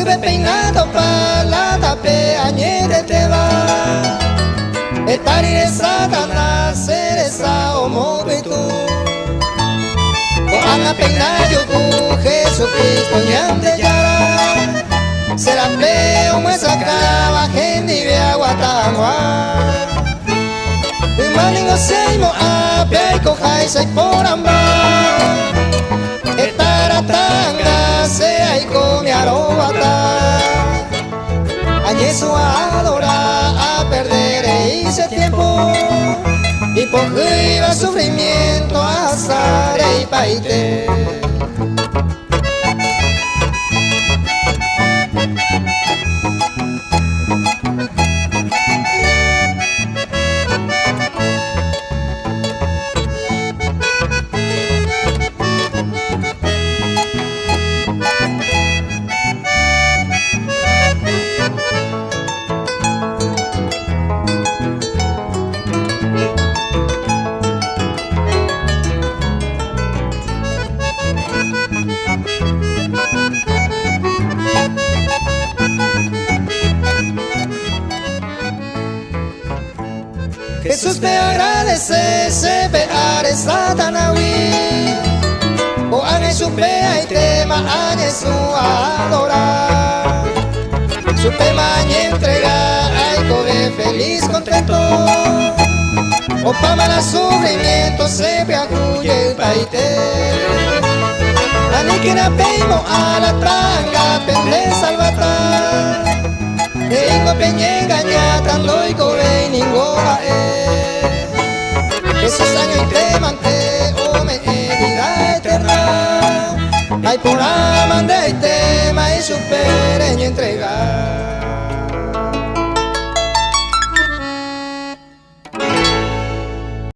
sube peinado para la tape añete te va. Estar y Satanás seresa o movitu. O ana peinar yo con Jesucristo ñande yara. Será peo muesa cava gente ve aguatangua. Maningo seimo ape cojai sai por amba. Etaratanga se ai come arobata. Añeso a adorar a perder ese tiempo. Y por arriba sufrimiento azar y paite. Jesús te agradece, se peare Satanawi. O ane su pea y tema, ane su adorar. Su tema y entrega, ay cobe feliz, contento. O para el sufrimiento, se peacuye el paite. Ani que na peimo a la tranga, pende salvata. Ingo peñega ñatando y cobe ningoa Jesús año y te mante o me vida eterna. Ay por amande y tema y su pereño entrega.